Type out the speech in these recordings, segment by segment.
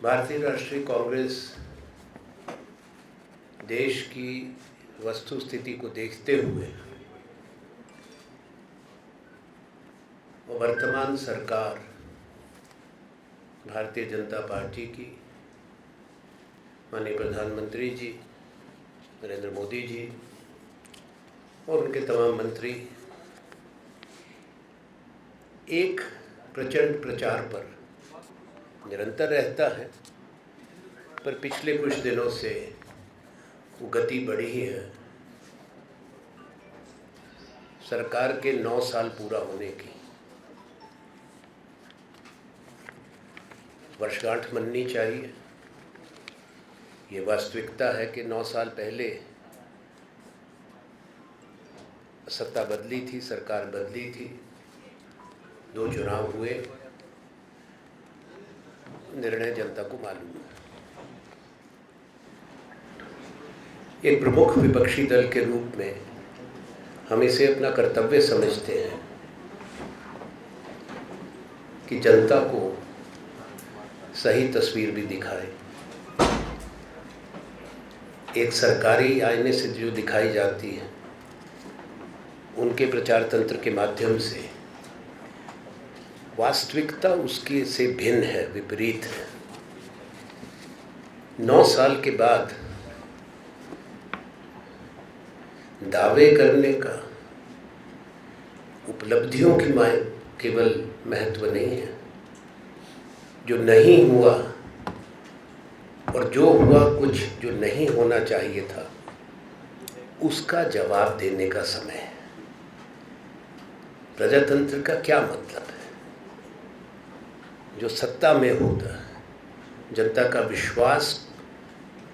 भारतीय राष्ट्रीय कांग्रेस देश की वस्तुस्थिति को देखते हुए वर्तमान सरकार भारतीय जनता पार्टी की माननीय प्रधानमंत्री जी नरेंद्र मोदी जी और उनके तमाम मंत्री एक प्रचंड प्रचार पर निरंतर रहता है, पर पिछले कुछ दिनों से वो गति बढ़ी है। सरकार के 9 साल पूरा होने की वर्षगांठ मननी चाहिए। ये वास्तविकता है कि 9 साल पहले सत्ता बदली थी, सरकार बदली थी, 2 चुनाव हुए, निर्णय जनता को मालूम है। एक प्रमुख विपक्षी दल के रूप में हम इसे अपना कर्तव्य समझते हैं कि जनता को सही तस्वीर भी दिखाए। एक सरकारी आईने से जो दिखाई जाती है, उनके प्रचार तंत्र के माध्यम से वास्तविकता उसके से भिन्न है, विपरीत है। 9 साल के बाद दावे करने का उपलब्धियों की केवल महत्व नहीं है। जो नहीं हुआ और जो हुआ, कुछ जो नहीं होना चाहिए था, उसका जवाब देने का समय है। प्रजातंत्र का क्या मतलब है? जो सत्ता में होता है, जनता का विश्वास,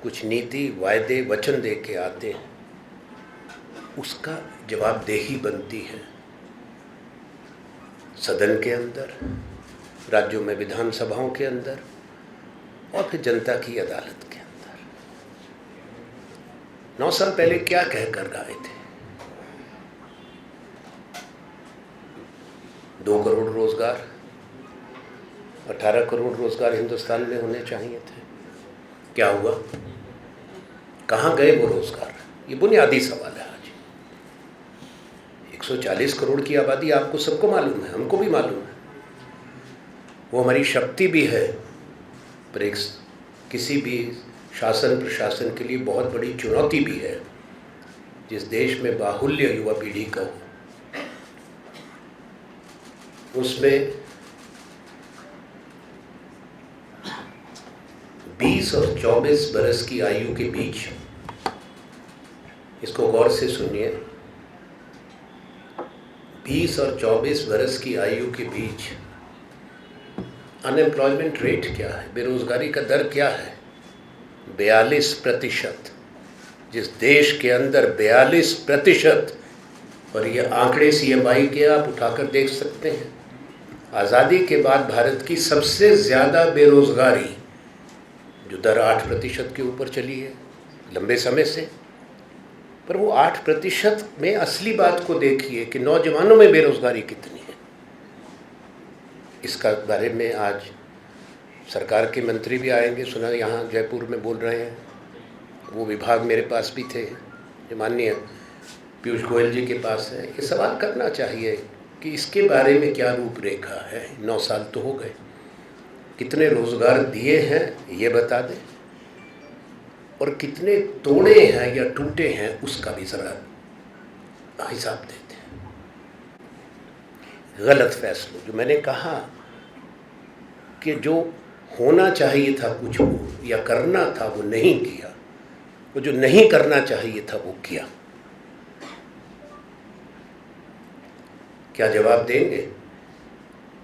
कुछ नीति वायदे वचन दे के आते हैं, उसका जवाबदेही बनती है सदन के अंदर, राज्यों में विधानसभाओं के अंदर और फिर जनता की अदालत के अंदर। 9 साल पहले क्या कह कर आए थे? 2 करोड़ रोजगार, 18 करोड़ रोजगार हिंदुस्तान में होने चाहिए थे। क्या हुआ? कहाँ गए वो रोजगार? ये बुनियादी सवाल है। आज 140 करोड़ की आबादी, आपको सबको मालूम है, हमको भी मालूम है। वो हमारी शक्ति भी है, पर एक किसी भी शासन प्रशासन के लिए बहुत बड़ी चुनौती भी है। जिस देश में बाहुल्य युवा पीढ़ी का हो, उसमें 20 और 24 बरस की आयु के बीच, इसको गौर से सुनिए, 20 और 24 बरस की आयु के बीच अनएम्प्लॉयमेंट रेट क्या है, बेरोजगारी का दर क्या है? 42%। जिस देश के अंदर 42%, और ये आंकड़े CMI के आप उठाकर देख सकते हैं, आज़ादी के बाद भारत की सबसे ज़्यादा बेरोजगारी, जो दर 8% के ऊपर चली है लंबे समय से। पर वो 8% में असली बात को देखिए कि नौजवानों में बेरोजगारी कितनी है। इसका बारे में आज सरकार के मंत्री भी आएंगे, सुना यहाँ जयपुर में बोल रहे हैं। वो विभाग मेरे पास भी थे, जो माननीय पीयूष गोयल जी के पास है। ये सवाल करना चाहिए कि इसके बारे में क्या रूपरेखा है। 9 साल तो हो गए, कितने रोजगार दिए हैं ये बता दें, और कितने तोड़े हैं या टूटे हैं उसका भी ज़रा हिसाब देते हैं। गलत फैसलों, जो मैंने कहा कि जो होना चाहिए था कुछ वो, या करना था वो नहीं किया, वो जो नहीं करना चाहिए था वो किया। क्या जवाब देंगे?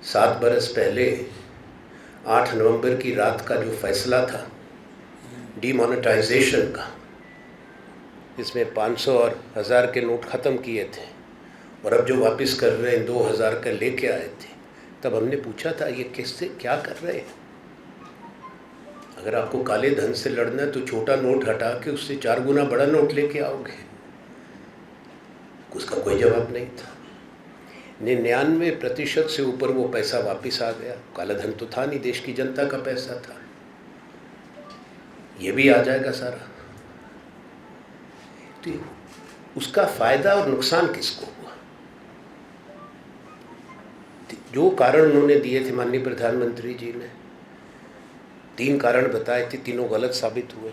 7 बरस पहले 8 नवंबर की रात का जो फैसला था डीमोनेटाइजेशन का, इसमें 500 और 1000 के नोट ख़त्म किए थे, और अब जो वापस कर रहे हैं 2000 का लेके आए थे, तब हमने पूछा था ये किससे क्या कर रहे हैं? अगर आपको काले धन से लड़ना है तो छोटा नोट हटा के उससे 4 गुना बड़ा नोट लेके आओगे। उसका कोई जवाब नहीं था। 99% से ऊपर वो पैसा वापस आ गया। काला धन तो था नहीं, देश की जनता का पैसा था। ये भी आ जाएगा सारा। तो उसका फायदा और नुकसान किसको हुआ? जो कारण उन्होंने दिए थे माननीय प्रधानमंत्री जी ने, 3 कारण बताए थे, तीनों गलत साबित हुए।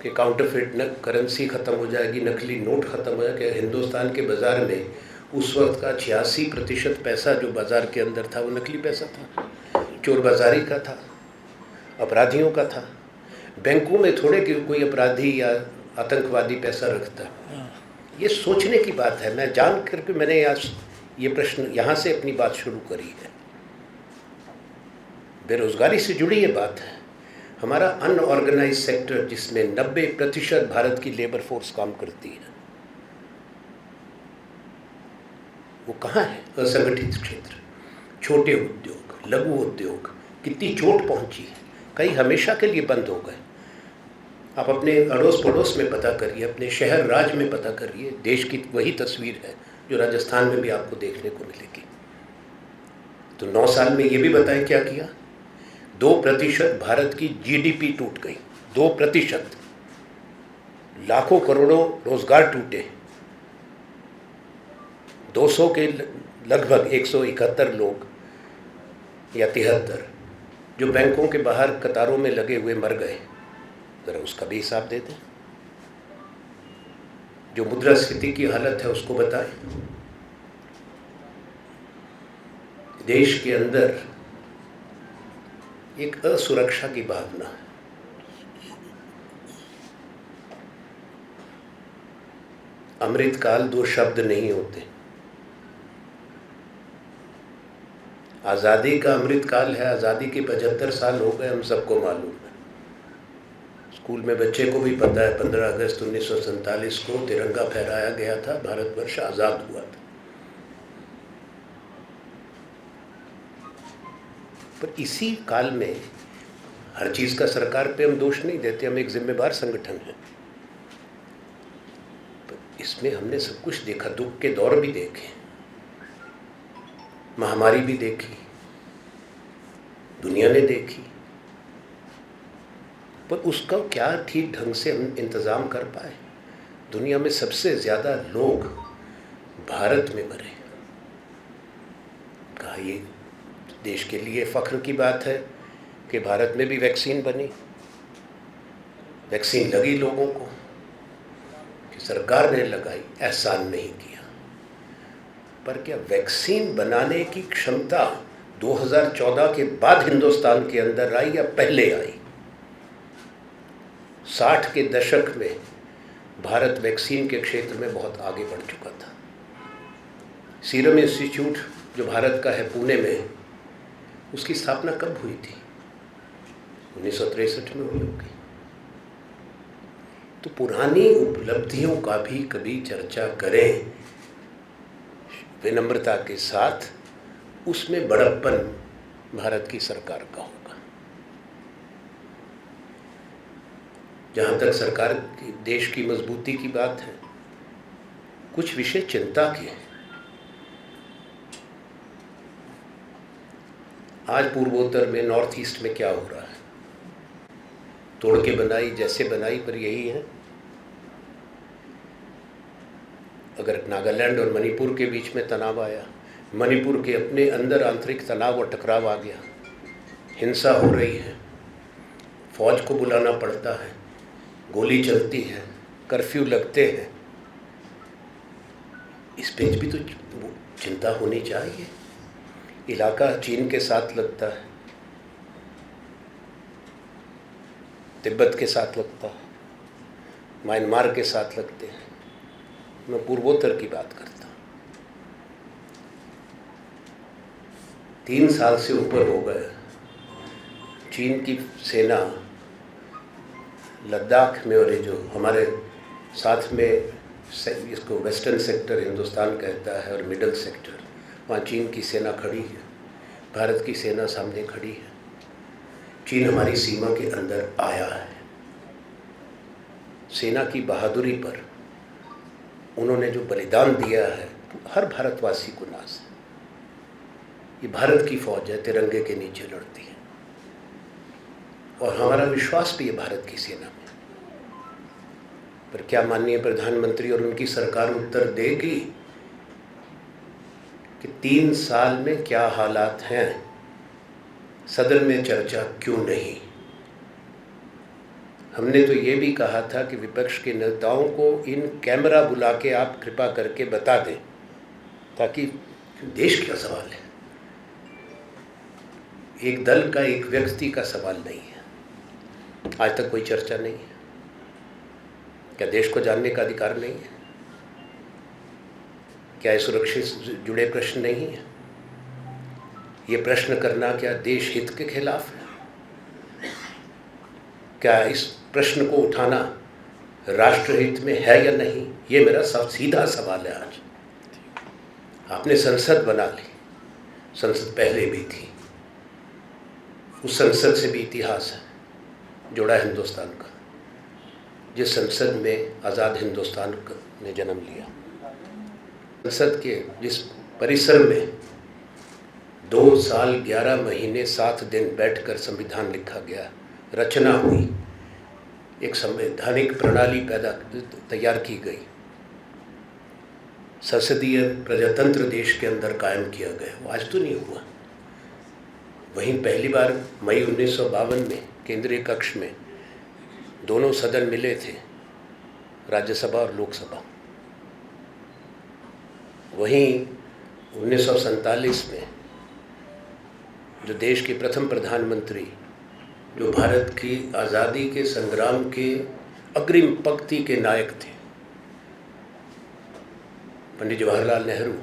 कि काउंटरफिट करेंसी ख़त्म हो जाएगी, नकली नोट ख़त्म हो जाएगा। हिंदुस्तान के बाज़ार में उस वक्त का 86% पैसा जो बाज़ार के अंदर था वो नकली पैसा था, चोर बाज़ारी का था, अपराधियों का था। बैंकों में थोड़े कि कोई अपराधी या आतंकवादी पैसा रखता। ये सोचने की बात है। मैं जान करके मैंने ये प्रश्न यहाँ से अपनी बात शुरू करी है। बेरोज़गारी से जुड़ी ये बात है। हमारा अनऑर्गेनाइज सेक्टर, जिसमें 90% भारत की लेबर फोर्स काम करती है, वो कहाँ है? असंगठित क्षेत्र, छोटे उद्योग, लघु उद्योग, कितनी चोट पहुंची है। कई हमेशा के लिए बंद हो गए। आप अपने अड़ोस पड़ोस में पता करिए, अपने शहर राज्य में पता करिए, देश की वही तस्वीर है जो राजस्थान में भी आपको देखने को मिलेगी। तो 9 साल में ये भी बताएं क्या किया। 2% भारत की जीडीपी टूट गई, 2%। लाखों करोड़ों रोजगार टूटे। 200 के लगभग 171 लोग या 73 जो बैंकों के बाहर कतारों में लगे हुए मर गए। ज़रा उसका भी हिसाब दे दें। जो मुद्रास्फीति की हालत है उसको बताएं। देश के अंदर एक असुरक्षा की भावना है। अमृतकाल 2 शब्द नहीं होते। आज़ादी का अमृतकाल है। आज़ादी के 75 साल हो गए, हम सबको मालूम है। स्कूल में बच्चे को भी पता है 15 अगस्त 1947 को तिरंगा फहराया गया था, भारतवर्ष आज़ाद हुआ था। पर इसी काल में हर चीज़ का सरकार पे हम दोष नहीं देते, हम एक जिम्मेदार संगठन हैं। पर इसमें हमने सब कुछ देखा, दुख के दौर भी देखे, महामारी भी देखी, दुनिया ने देखी, पर उसका क्या ठीक ढंग से हम इंतज़ाम कर पाए। दुनिया में सबसे ज़्यादा लोग भारत में मरे। कहा ये देश के लिए फ़ख्र की बात है कि भारत में भी वैक्सीन बनी, वैक्सीन लगी लोगों को, कि सरकार ने लगाई, एहसान नहीं किया। पर क्या वैक्सीन बनाने की क्षमता 2014 के बाद हिंदुस्तान के अंदर आई या पहले आई? 60 के दशक में भारत वैक्सीन के क्षेत्र में बहुत आगे बढ़ चुका था। सीरम इंस्टीट्यूट जो भारत का है पुणे में, उसकी स्थापना कब हुई थी? 1963 में हुई होगी। तो पुरानी उपलब्धियों का भी कभी चर्चा करें विनम्रता के साथ। उसमें बड़प्पन भारत की सरकार का होगा। जहाँ तक सरकार की, देश की मजबूती की बात है, कुछ विषय चिंता के हैं। आज पूर्वोत्तर में, नॉर्थ ईस्ट में क्या हो रहा है? तोड़ के बनाई जैसे बनाई, पर यही है। अगर नागालैंड और मणिपुर के बीच में तनाव आया, मणिपुर के अपने अंदर आंतरिक तनाव और टकराव आ गया, हिंसा हो रही है, फौज को बुलाना पड़ता है, गोली चलती है, कर्फ्यू लगते हैं, इस पे भी तो चिंता होनी चाहिए। इलाका चीन के साथ लगता है, तिब्बत के साथ लगता है, म्यांमार के साथ लगते हैं। मैं पूर्वोत्तर की बात करता हूँ। 3 साल से ऊपर हो गए, चीन की सेना लद्दाख में, और ये जो हमारे साथ में इसको वेस्टर्न सेक्टर हिंदुस्तान कहता है और मिडल सेक्टर, वहाँ चीन की सेना खड़ी है, भारत की सेना सामने खड़ी है। चीन हमारी सीमा के अंदर आया है। सेना की बहादुरी पर उन्होंने जो बलिदान दिया है, हर भारतवासी को नाज है। ये भारत की फौज है, तिरंगे के नीचे लड़ती है। और हमारा विश्वास भी है भारत की सेना में। पर क्या माननीय प्रधानमंत्री और उनकी सरकार उत्तर देगी कि 3 साल में क्या हालात हैं, सदन में चर्चा क्यों नहीं? हमने तो ये भी कहा था कि विपक्ष के नेताओं को इन कैमरा बुला के आप कृपा करके बता दें, ताकि देश का सवाल है, एक दल का, एक व्यक्ति का सवाल नहीं है। आज तक कोई चर्चा नहीं है। क्या देश को जानने का अधिकार नहीं है? क्या सुरक्षा से जुड़े प्रश्न नहीं है? ये प्रश्न करना क्या देश हित के खिलाफ है? क्या इस प्रश्न को उठाना राष्ट्रहित में है या नहीं? ये मेरा सब सीधा सवाल है। आज आपने संसद बना ली, संसद पहले भी थी, उस संसद से भी इतिहास है जोड़ा हिंदुस्तान का, जिस संसद में आज़ाद हिंदुस्तान ने जन्म लिया। संसद के जिस परिसर में 2 साल 11 महीने 7 दिन बैठकर संविधान लिखा गया, रचना हुई, एक संवैधानिक प्रणाली तैयार की गई, संसदीय प्रजातंत्र देश के अंदर कायम किया गया, वो आज तो नहीं हुआ। वहीं पहली बार मई 1952 में केंद्रीय कक्ष में दोनों सदन मिले थे, राज्यसभा और लोकसभा। वहीं 1947 में जो देश के प्रथम प्रधानमंत्री, जो भारत की आज़ादी के संग्राम के अग्रिम पंक्ति के नायक थे, पंडित जवाहरलाल नेहरू,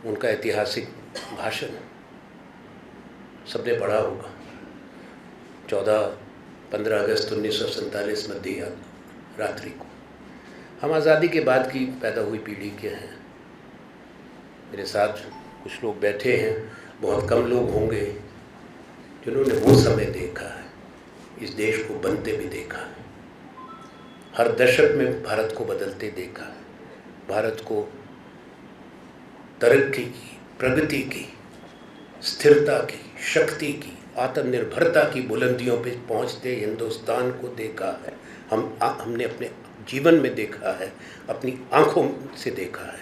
उनका ऐतिहासिक भाषण सबने पढ़ा होगा। 15 अगस्त 1947 मध्य रात्रि को। हम आज़ादी के बाद की पैदा हुई पीढ़ी के हैं। मेरे साथ कुछ लोग बैठे हैं, बहुत कम लोग होंगे जिन्होंने वो समय देखा है, इस देश को बनते भी देखा है, हर दशक में भारत को बदलते देखा है, भारत को तरक्की की, प्रगति की, स्थिरता की, शक्ति की, आत्मनिर्भरता की बुलंदियों पे पहुंचते हिंदुस्तान को देखा है। हमने अपने जीवन में देखा है, अपनी आंखों से देखा है।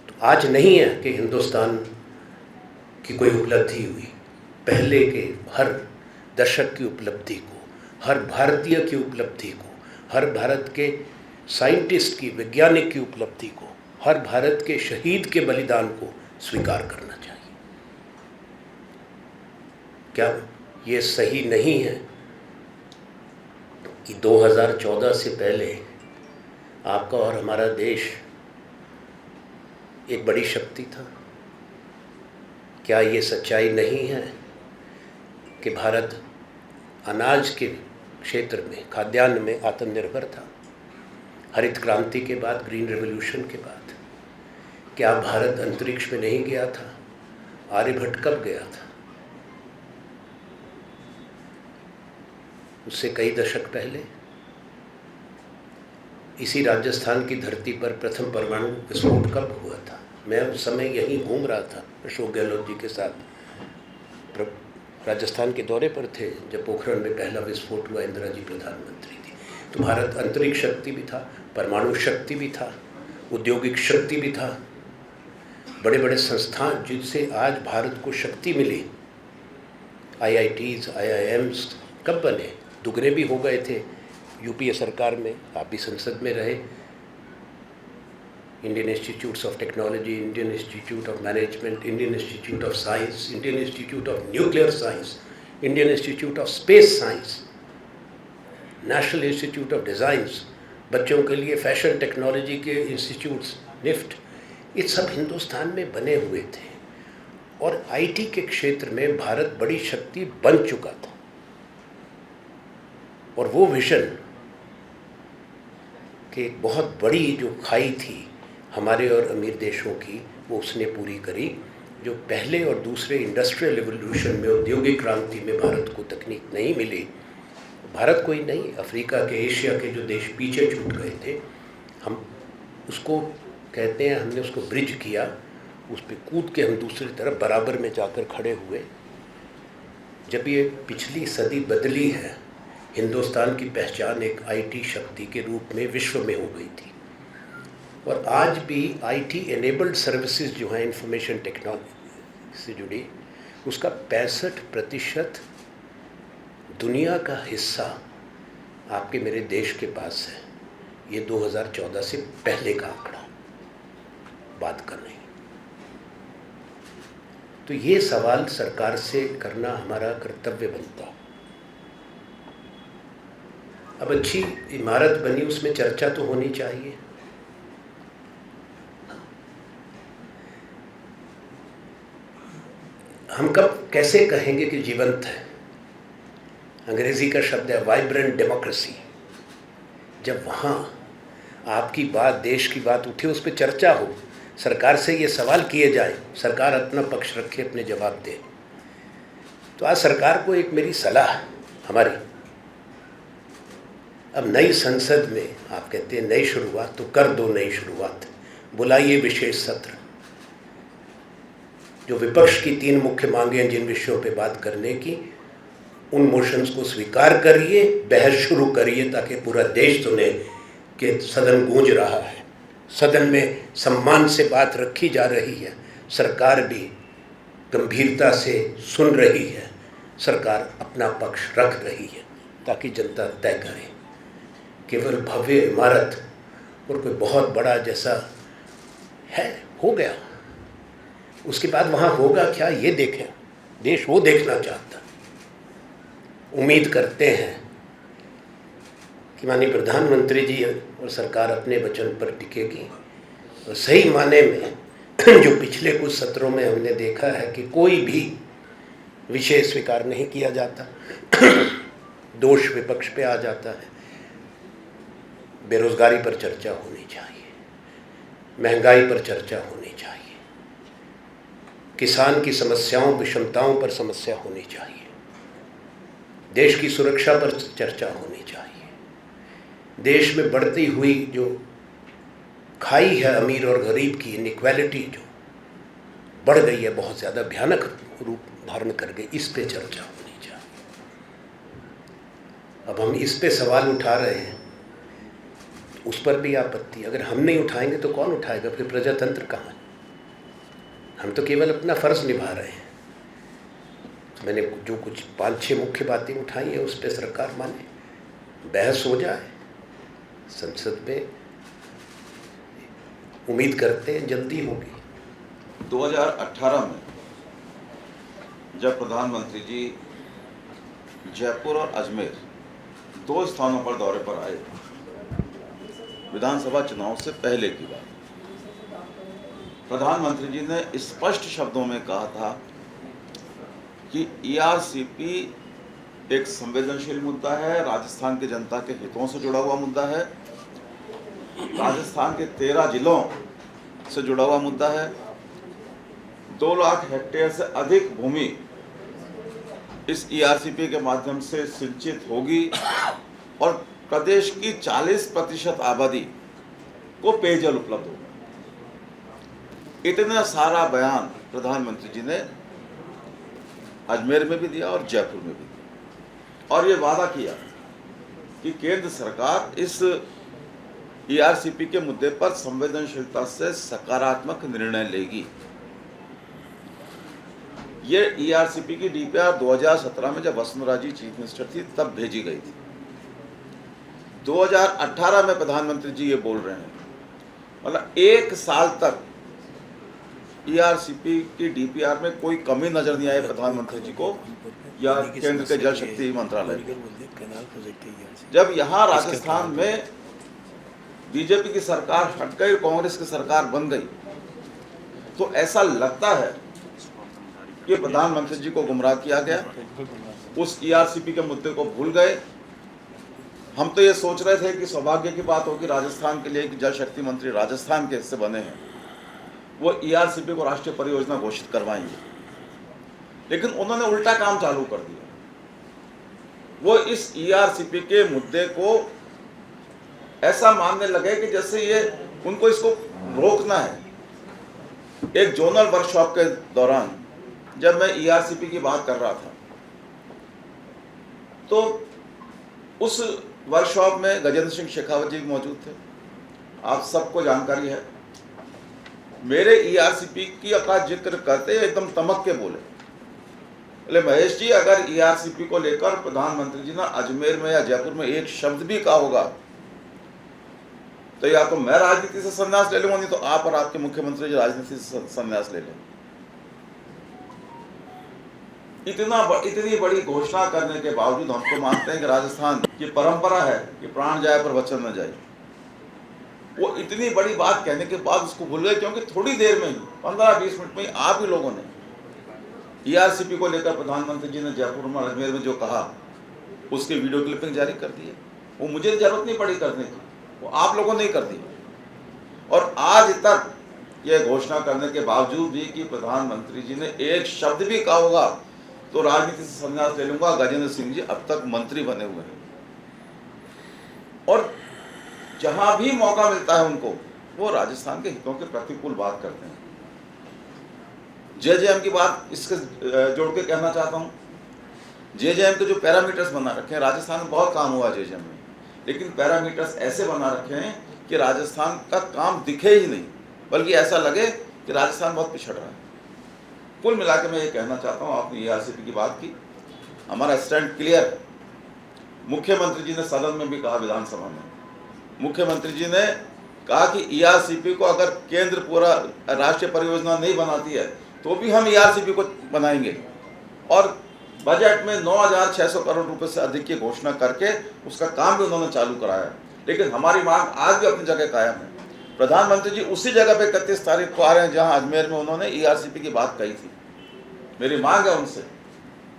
तो आज नहीं है कि हिंदुस्तान की कोई उपलब्धि हुई, पहले के हर दशक की उपलब्धि को, हर भारतीय की उपलब्धि को, हर भारत के साइंटिस्ट की, वैज्ञानिक की उपलब्धि को, हर भारत के शहीद के बलिदान को स्वीकार करना चाहिए। क्या ये सही नहीं है कि 2014 से पहले आपका और हमारा देश एक बड़ी शक्ति था? क्या ये सच्चाई नहीं है कि भारत अनाज के क्षेत्र में, खाद्यान्न में आत्मनिर्भर था? हरित क्रांति के बाद, ग्रीन रेवोल्यूशन के बाद क्या भारत अंतरिक्ष में नहीं गया था? आर्यभट्ट कब गया था? उससे कई दशक पहले इसी राजस्थान की धरती पर प्रथम परमाणु विस्फोट कब हुआ था? मैं उस समय यहीं घूम रहा था, अशोक गहलोत जी के साथ राजस्थान के दौरे पर थे जब पोखरण में पहला विस्फोट हुआ, इंदिरा जी प्रधानमंत्री थी। तो भारत अंतरिक्ष शक्ति भी था, परमाणु शक्ति भी था, औद्योगिक शक्ति भी था, बड़े बड़े संस्थान जिनसे आज भारत को शक्ति मिली, IITs, IIMs कब बने? दुगने भी हो गए थे यूपीए सरकार में, आप भी संसद में रहे। Indian institutes of technology, Indian institute of management, Indian institute of science, Indian institute of nuclear science, Indian institute of space science, national institute of designs, बच्चों के लिए फैशन टेक्नोलॉजी के इंस्टीट्यूट्स, निफ्ट, ये सब हिंदुस्तान में बने हुए थे। और IT के क्षेत्र में भारत बड़ी शक्ति बन चुका था। और वो विजन कि एक बहुत बड़ी जो खाई थी हमारे और अमीर देशों की, वो उसने पूरी करी। जो पहले और दूसरे इंडस्ट्रियल रिवोल्यूशन में, औद्योगिक क्रांति में भारत को तकनीक नहीं मिली, भारत को ही नहीं, अफ्रीका के, एशिया के जो देश पीछे छूट गए थे, हम उसको कहते हैं, हमने उसको ब्रिज किया, उस पर कूद के हम दूसरी तरफ बराबर में जाकर खड़े हुए। जब ये पिछली सदी बदली है, हिंदुस्तान की पहचान एक आईटी शक्ति के रूप में विश्व में हो गई थी, और आज भी आईटी एनेबल्ड सर्विसेज जो हैं इंफॉर्मेशन टेक्नोलॉजी से जुड़ी, उसका 65% दुनिया का हिस्सा आपके मेरे देश के पास है। ये 2014 से पहले का आंकड़ा बात कर रहे हैं। तो ये सवाल सरकार से करना हमारा कर्तव्य बनता। अब अच्छी इमारत बनी, उसमें चर्चा तो होनी चाहिए। हम कब कैसे कहेंगे कि जीवंत है? अंग्रेजी का शब्द है वाइब्रेंट डेमोक्रेसी। जब वहाँ आपकी बात, देश की बात उठे, उस पर चर्चा हो, सरकार से ये सवाल किए जाए, सरकार अपना पक्ष रखे, अपने जवाब दे। तो आज सरकार को एक मेरी सलाह हमारी, अब नई संसद में आप कहते हैं नई शुरुआत, तो कर दो नई शुरुआत। बुलाइए विशेष सत्र, जो विपक्ष की 3 मुख्य मांगे हैं जिन विषयों पे बात करने की, उन मोशंस को स्वीकार करिए, बहस शुरू करिए, ताकि पूरा देश सुने कि सदन गूंज रहा है, सदन में सम्मान से बात रखी जा रही है, सरकार भी गंभीरता से सुन रही है, सरकार अपना पक्ष रख रही है, ताकि जनता तय करे। केवल भव्य इमारत और कोई बहुत बड़ा जैसा है हो गया, उसके बाद वहाँ होगा क्या ये देखें। देश वो देखना चाहता। उम्मीद करते हैं कि माननीय प्रधानमंत्री जी और सरकार अपने वचन पर टिकेगी, और सही माने में जो पिछले कुछ सत्रों में हमने देखा है कि कोई भी विषय स्वीकार नहीं किया जाता, दोष विपक्ष पे आ जाता है। बेरोजगारी पर चर्चा होनी चाहिए, महंगाई पर चर्चा होनी चाहिए, किसान की समस्याओं विषमताओं पर समस्या होनी चाहिए, देश की सुरक्षा पर चर्चा होनी चाहिए। देश में बढ़ती हुई जो खाई है अमीर और गरीब की, इनइक्वालिटी जो बढ़ गई है, बहुत ज़्यादा भयानक रूप धारण कर गई, इस पे चर्चा होनी चाहिए। अब हम इस पे सवाल उठा रहे हैं, उस पर भी आपत्ति। अगर हम नहीं उठाएंगे तो कौन उठाएगा? फिर प्रजातंत्र कहाँ है? हम तो केवल अपना फ़र्ज़ निभा रहे हैं। तो मैंने जो कुछ 5-6 मुख्य बातें उठाई हैं, उस पर सरकार माने, बहस हो जाए संसद में, उम्मीद करते हैं जल्दी होगी। 2018 में जब प्रधानमंत्री जी जयपुर और अजमेर 2 स्थानों पर दौरे पर आए, विधानसभा चुनाव से पहले की बात, प्रधानमंत्री जी ने स्पष्ट शब्दों में कहा था कि ईआरसीपी एक संवेदनशील मुद्दा है, राजस्थान की जनता के हितों से जुड़ा हुआ मुद्दा है, राजस्थान के 13 जिलों से जुड़ा हुआ मुद्दा है। 2 लाख हेक्टेयर से अधिक भूमि इस ईआरसीपी के माध्यम से सिंचित होगी और प्रदेश की 40% आबादी को पेयजल उपलब्ध होगा। इतना सारा बयान प्रधानमंत्री जी ने अजमेर में भी दिया और जयपुर में भी दिया, और ये वादा किया कि केंद्र सरकार इस ईआरसीपी के मुद्दे पर संवेदनशीलता से सकारात्मक निर्णय लेगी। ये ईआरसीपी की डीपीआर 2017 में जब वसुंधरा जी चीफ मिनिस्टर थी तब भेजी गई थी। 2018 में प्रधानमंत्री जी ये बोल रहे हैं, मतलब 1 साल तक ईआरसीपी की डीपीआर में कोई कमी नजर नहीं आई प्रधानमंत्री जी को या केंद्र के जल शक्ति मंत्रालय को। जब यहाँ राजस्थान में बीजेपी की सरकार हट गई, कांग्रेस की सरकार बन गई, तो ऐसा लगता है कि प्रधानमंत्री जी को गुमराह किया गया, उस ईआरसीपी के मुद्दे को भूल गए। हम तो ये सोच रहे थे कि सौभाग्य की बात होगी राजस्थान के लिए कि जल शक्ति मंत्री राजस्थान के हिस्से बने हैं, वो ईआरसीपी को राष्ट्रीय परियोजना घोषित करवाएंगे, लेकिन उन्होंने उल्टा काम चालू कर दिया। वो इस ईआरसीपी के मुद्दे को ऐसा मानने लगे कि जैसे ये उनको इसको रोकना है। एक जोनल वर्कशॉप के दौरान जब मैं ईआरसीपी की बात कर रहा था तो उस वर्कशॉप में गजेंद्र सिंह शेखावत जी मौजूद थे, आप सबको जानकारी है। मेरे ईआरसीपी की का जिक्र करते एकदम तमक के बोले महेश जी, अगर ईआरसीपी को लेकर प्रधानमंत्री जी ने अजमेर में या जयपुर में एक शब्द भी कहा होगा तो या तो मैं राजनीति से संन्यास ले लूंगा, नहीं तो आप और आपके मुख्यमंत्री जी राजनीति से संन्यास ले लें। इतनी बड़ी घोषणा करने के बावजूद हम तो मानते हैं कि राजस्थान की परंपरा है कि प्राण जाए पर वचन न जाए। वो इतनी बड़ी बात कहने के बाद उसको भूल गए, क्योंकि थोड़ी देर में ही 15-20 मिनट में ही आप ही लोगों ने ईआरसीपी को लेकर प्रधानमंत्री जी ने जयपुर में अजमेर में जो कहा उसकी वीडियो क्लिपिंग जारी कर दी है। वो मुझे जरूरत नहीं पड़ी करने की, वो आप लोगों ने ही कर दी। और आज तक यह घोषणा करने के बावजूद भी कि प्रधानमंत्री जी ने एक शब्द भी कहा होगा तो राजनीति से संन्यास ले लूंगा, गजेंद्र सिंह जी अब तक मंत्री बने हुए हैं और जहां भी मौका मिलता है उनको वो राजस्थान के हितों के प्रतिकूल बात करते हैं। जेजेएम की बात इसके जोड़ के कहना चाहता हूं, जेजेएम के जो पैरामीटर्स बना रखे हैं, राजस्थान में बहुत काम हुआ जेजेएम में, लेकिन पैरामीटर्स ऐसे बना रखे हैं कि राजस्थान का काम दिखे ही नहीं, बल्कि ऐसा लगे कि राजस्थान बहुत पिछड़ रहा है। कुल मिला के मैं ये कहना चाहता हूँ, आपने ईआरसीपी की बात की, हमारा स्टैंड क्लियर है। मुख्यमंत्री जी ने सदन में भी कहा, विधानसभा में मुख्यमंत्री जी ने कहा कि ईआरसीपी को अगर केंद्र पूरा राष्ट्रीय परियोजना नहीं बनाती है तो भी हम ईआरसीपी को बनाएंगे, और बजट में 9,600 करोड़ रुपए से अधिक की घोषणा करके उसका काम भी उन्होंने चालू कराया। लेकिन हमारी मांग आज भी अपनी जगह कायम है। प्रधानमंत्री जी उसी जगह पे 31 तारीख को आ रहे हैं जहां अजमेर में उन्होंने ईआरसीपी की बात कही थी। मेरी मांग है उनसे,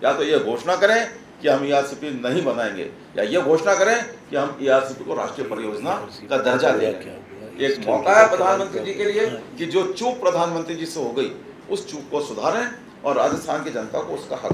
या तो ये घोषणा करें कि हम ईआरसीपी नहीं बनाएंगे, या ये घोषणा करें कि हम ईआरसीपी को राष्ट्रीय परियोजना का दर्जा देंगे। एक मौका है प्रधानमंत्री जी के लिए कि जो चूक प्रधानमंत्री जी से हो गई उस चूक को सुधारें और राजस्थान की जनता को उसका हक